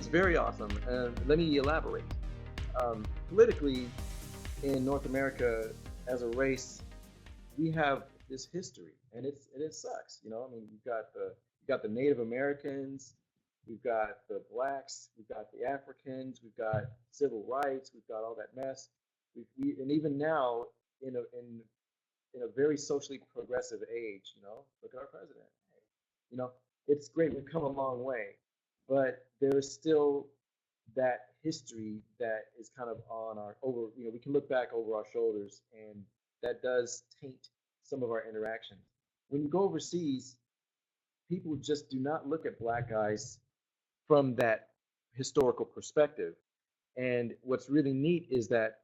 It's very awesome. Let me elaborate. Politically, in North America, as a race, we have this history, and it sucks. You know, I mean, you've got the Native Americans, we've got the blacks, we've got the Africans, we've got civil rights, we've got all that mess. And even now, in a very socially progressive age, you know, look at our president. You know, it's great. We've come a long way, but there's still that history that is kind of on our over. You know, we can look back over our shoulders, and that does taint some of our interactions. When you go overseas, people just do not look at black guys from that historical perspective. And what's really neat is that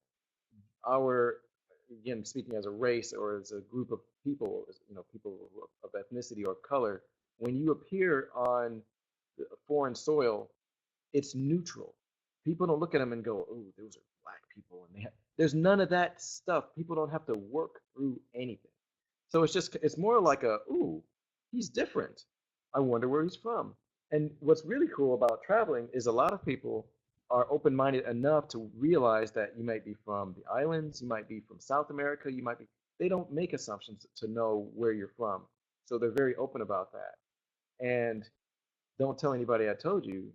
our, again, speaking as a race or as a group of people, you know, people of ethnicity or color, when you appear on foreign soil, it's neutral. People don't look at them and go, "Oh, those are black people," and there's none of that stuff. People don't have to work through anything. So it's more like a, "Ooh, he's different. I wonder where he's from." And what's really cool about traveling is a lot of people are open-minded enough to realize that you might be from the islands, you might be from South America, they don't make assumptions to know where you're from. So they're very open about that. And don't tell anybody I told you.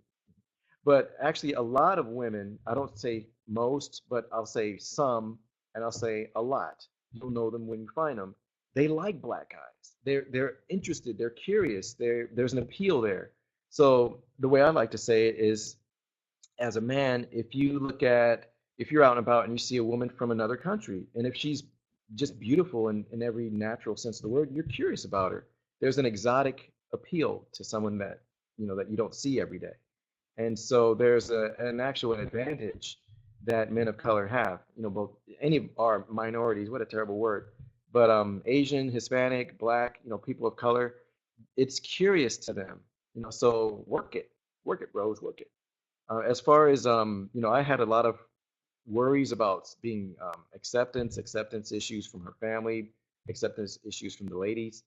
But actually, a lot of women, I don't say most, but I'll say some, and I'll say a lot. You'll know them when you find them. They like black guys. They're interested. They're curious. There's an appeal there. So the way I like to say it is, as a man, if you're out and about and you see a woman from another country, and if she's just beautiful in every natural sense of the word, you're curious about her. There's an exotic appeal to someone that you don't see every day. And so there's an actual advantage that men of color have, both any of our minorities, what a terrible word, but Asian, Hispanic, black, people of color, it's curious to them, so work it, bros, work it. As far as, I had a lot of worries about being acceptance issues from her family, acceptance issues from the ladies.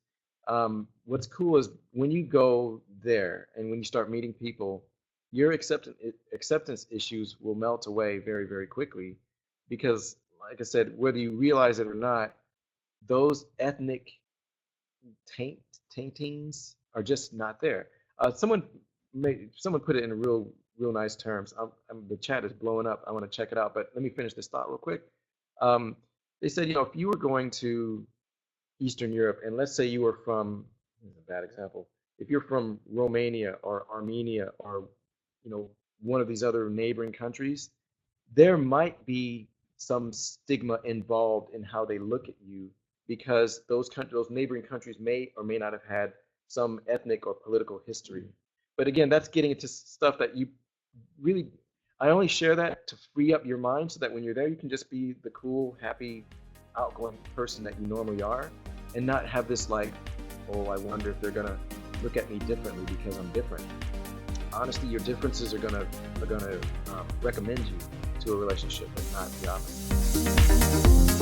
What's cool is when you go there and when you start meeting people, your acceptance issues will melt away very, very quickly because, like I said, whether you realize it or not, those ethnic taintings are just not there. Someone put it in real nice terms. The chat is blowing up. I want to check it out, but let me finish this thought real quick. They said, if you were going to Eastern Europe, and let's say you were from, here's a bad example, if you're from Romania or Armenia or one of these other neighboring countries, there might be some stigma involved in how they look at you because those neighboring countries may or may not have had some ethnic or political history. But again, that's getting into stuff that you really, I only share that to free up your mind so that when you're there, you can just be the cool, happy, outgoing person that you normally are and not have this like, oh, I wonder if they're gonna look at me differently because I'm different. Honestly, your differences are gonna recommend you to a relationship, and not the opposite.